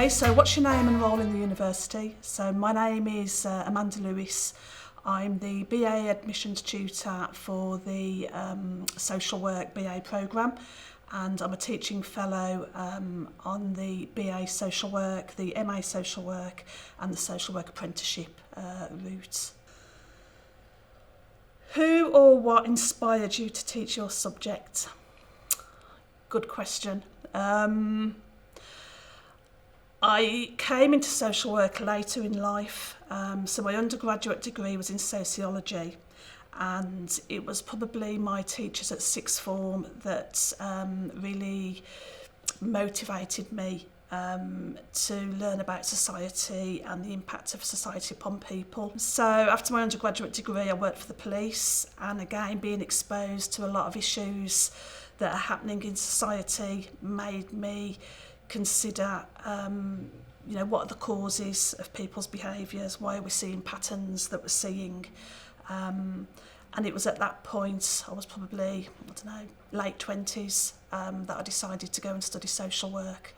Okay, so what's your name and role in the university? So my name is Amanda Lewis. I'm the BA admissions tutor for the social work BA programme, and I'm a teaching fellow on the BA social work, the MA social work and the social work apprenticeship route. Who or what inspired you to teach your subject? Good question. I came into social work later in life, so my undergraduate degree was in sociology, and it was probably my teachers at sixth form that really motivated me to learn about society and the impact of society upon people. So after my undergraduate degree, I worked for the police, and again being exposed to a lot of issues that are happening in society made me consider what are the causes of people's behaviours, why are we seeing patterns that we're seeing, and it was at that point, I was probably, late 20s, that I decided to go and study social work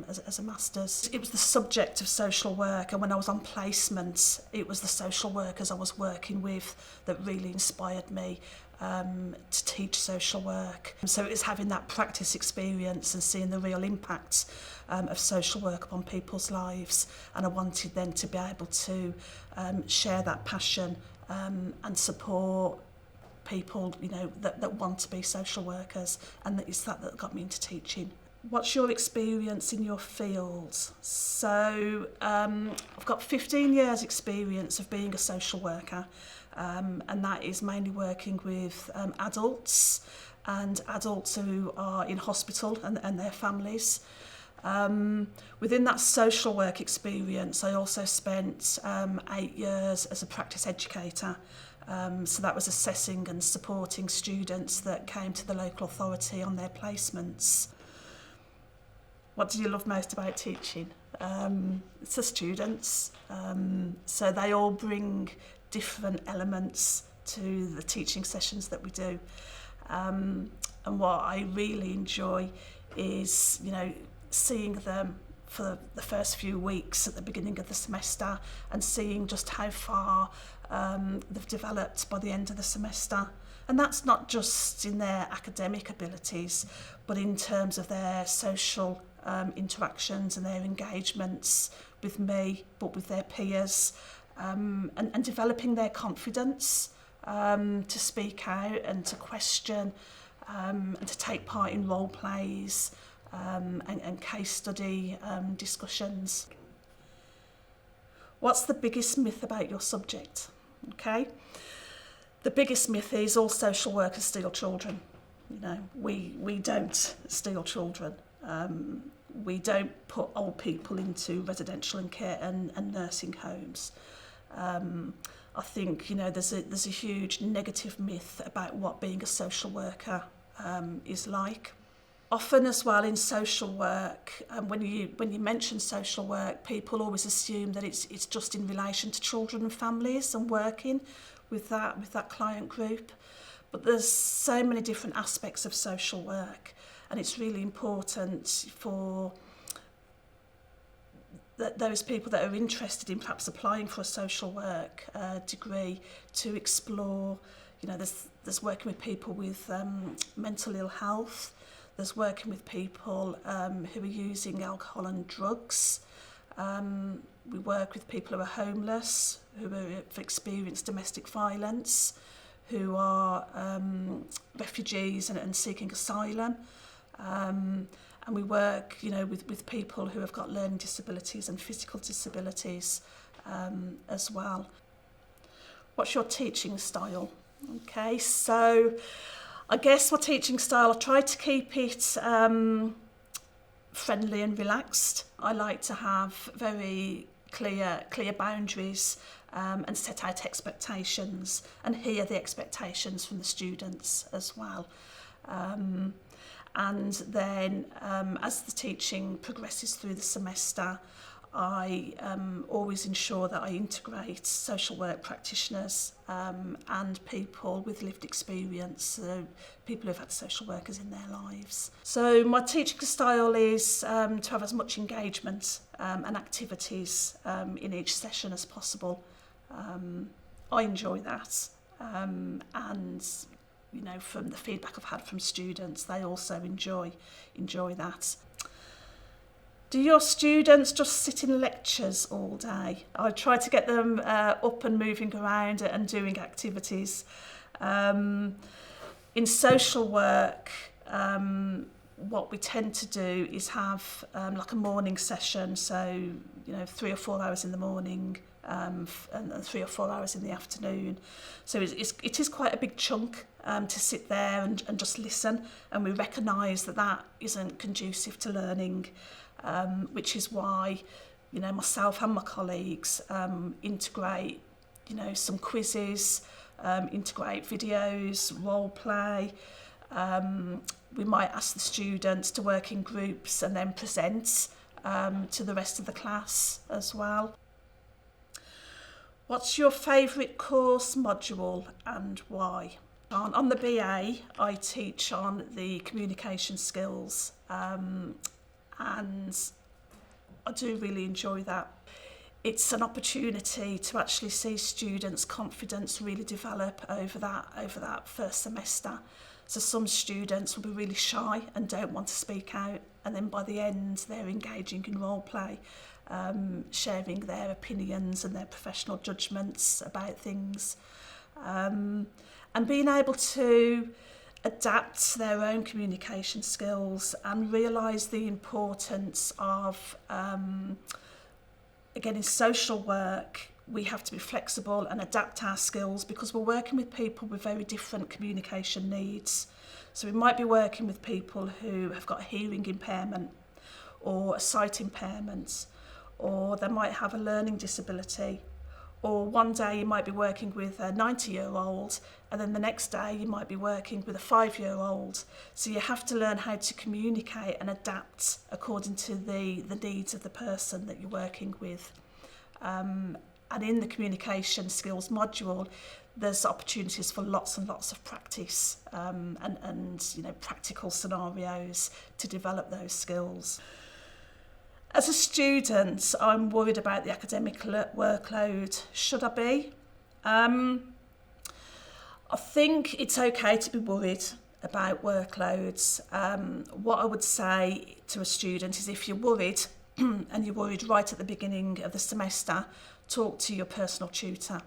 as a master's. It was the subject of social work, and when I was on placement, it was the social workers I was working with that really inspired me to teach social work. So it was having that practice experience and seeing the real impact of social work upon people's lives, and I wanted then to be able to share that passion and support people that want to be social workers, and it's that got me into teaching. What's your experience in your field? So I've got 15 years experience of being a social worker, and that is mainly working with adults and adults who are in hospital and their families. Within that social work experience, I also spent 8 years as a practice educator. So that was assessing and supporting students that came to the local authority on their placements. What do you love most about teaching? It's the students. So they all bring different elements to the teaching sessions that we do. And what I really enjoy is, seeing them for the first few weeks at the beginning of the semester and seeing just how far they've developed by the end of the semester. And that's not just in their academic abilities, but in terms of their social interactions and their engagements with me, but with their peers, and developing their confidence to speak out and to question and to take part in role plays and case study discussions. What's the biggest myth about your subject? Okay, the biggest myth is all social workers steal children. We don't steal children. We don't put old people into residential and care and nursing homes. I think there's a huge negative myth about what being a social worker is like. Often as well in social work, when you mention social work, people always assume that it's just in relation to children and families and working with that client group. But there's so many different aspects of social work, and it's really important for those people that are interested in perhaps applying for a social work degree to explore. There's working with people with mental ill health. There's working with people who are using alcohol and drugs. We work with people who are homeless, who have experienced domestic violence, who are refugees and seeking asylum. And we work, with people who have got learning disabilities and physical disabilities as well. What's your teaching style? Okay, so I guess my teaching style, I try to keep it friendly and relaxed. I like to have very clear boundaries and set out expectations and hear the expectations from the students as well. And then as the teaching progresses through the semester, I always ensure that I integrate social work practitioners and people with lived experience, so people who've had social workers in their lives. So my teaching style is to have as much engagement and activities in each session as possible. I enjoy that, and you know, from the feedback I've had from students, they also enjoy that. Do your students just sit in lectures all day? I try to get them up and moving around and doing activities. In social work, what we tend to do is have like a morning session, so 3 or 4 hours in the morning and 3 or 4 hours in the afternoon. So it is quite a big chunk to sit there and just listen, and we recognise that isn't conducive to learning. Which is why, myself and my colleagues integrate, some quizzes, integrate videos, role play. We might ask the students to work in groups and then present to the rest of the class as well. What's your favourite course module and why? On the BA, I teach on the communication skills. And I do really enjoy that. It's an opportunity to actually see students' confidence really develop over that first semester. So some students will be really shy and don't want to speak out, and then by the end they're engaging in role play, sharing their opinions and their professional judgments about things, and being able to adapt their own communication skills and realise the importance of, again, in social work, we have to be flexible and adapt our skills because we're working with people with very different communication needs. So we might be working with people who have got a hearing impairment or a sight impairment, or they might have a learning disability. Or one day you might be working with a 90-year-old, and then the next day you might be working with a 5-year-old. So you have to learn how to communicate and adapt according to the needs of the person that you're working with. And in the communication skills module, there's opportunities for lots and lots of practice and practical scenarios to develop those skills. As a student, I'm worried about the academic workload. Should I be? I think it's okay to be worried about workloads. What I would say to a student is if you're worried, and you're worried right at the beginning of the semester, talk to your personal tutor.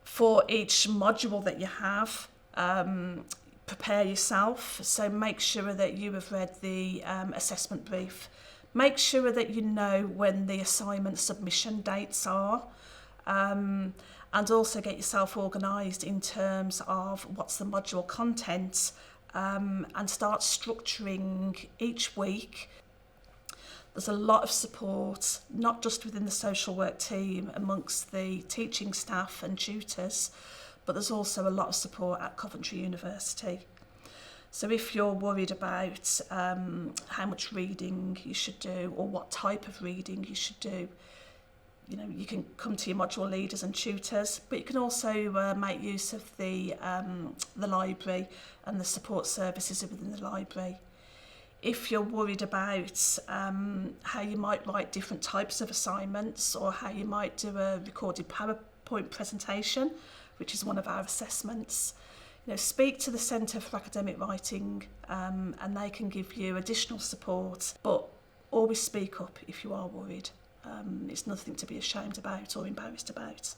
For each module that you have, prepare yourself, so make sure that you have read the assessment brief. Make sure that you know when the assignment submission dates are, and also get yourself organised in terms of what's the module content, and start structuring each week. There's a lot of support, not just within the social work team amongst the teaching staff and tutors, but there's also a lot of support at Coventry University. So if you're worried about how much reading you should do or what type of reading you should do, you can come to your module leaders and tutors, but you can also make use of the library and the support services within the library. If you're worried about how you might write different types of assignments or how you might do a recorded PowerPoint presentation, which is one of our assessments, speak to the Centre for Academic Writing and they can give you additional support, but always speak up if you are worried. It's nothing to be ashamed about or embarrassed about.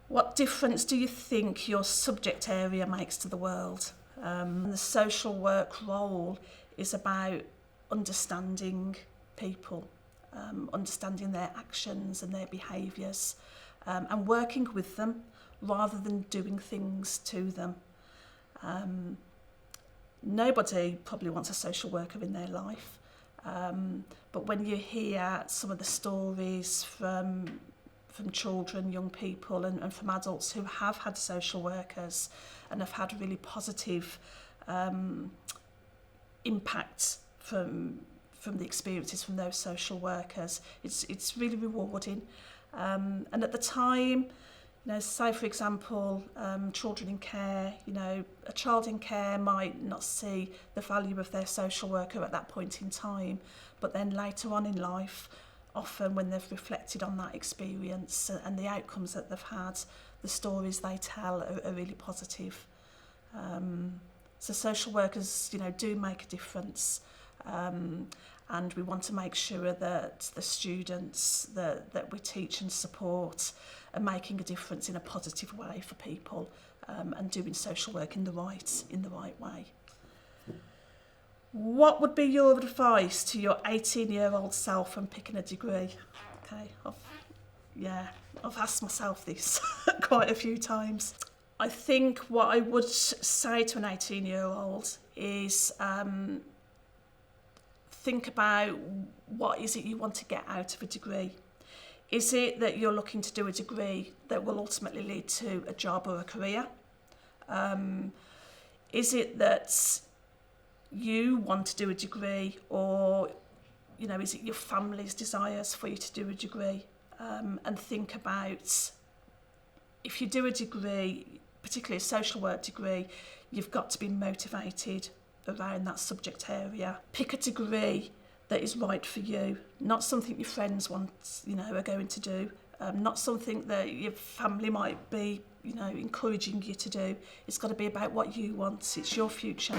What difference do you think your subject area makes to the world? The social work role is about understanding people, understanding their actions and their behaviours, and working with them rather than doing things to them. Nobody probably wants a social worker in their life, but when you hear some of the stories from children, young people and from adults who have had social workers and have had really positive impact from from the experiences from those social workers. It's really rewarding. And at the time, say for example, children in care, a child in care might not see the value of their social worker at that point in time, but then later on in life, often when they've reflected on that experience and the outcomes that they've had, the stories they tell are really positive. So social workers, do make a difference. And we want to make sure that the students that we teach and support are making a difference in a positive way for people, and doing social work in the right way. What would be your advice to your 18-year-old self when picking a degree? Okay, I've asked myself this quite a few times. I think what I would say to an 18-year-old is think about what is it you want to get out of a degree. Is it that you're looking to do a degree that will ultimately lead to a job or a career? Is it that you want to do a degree, or is it your family's desires for you to do a degree? And think about, if you do a degree, particularly a social work degree, you've got to be motivated around that subject area. Pick a degree that is right for you, not something your friends want, are going to do, not something that your family might be, encouraging you to do. It's got to be about what you want. It's your future.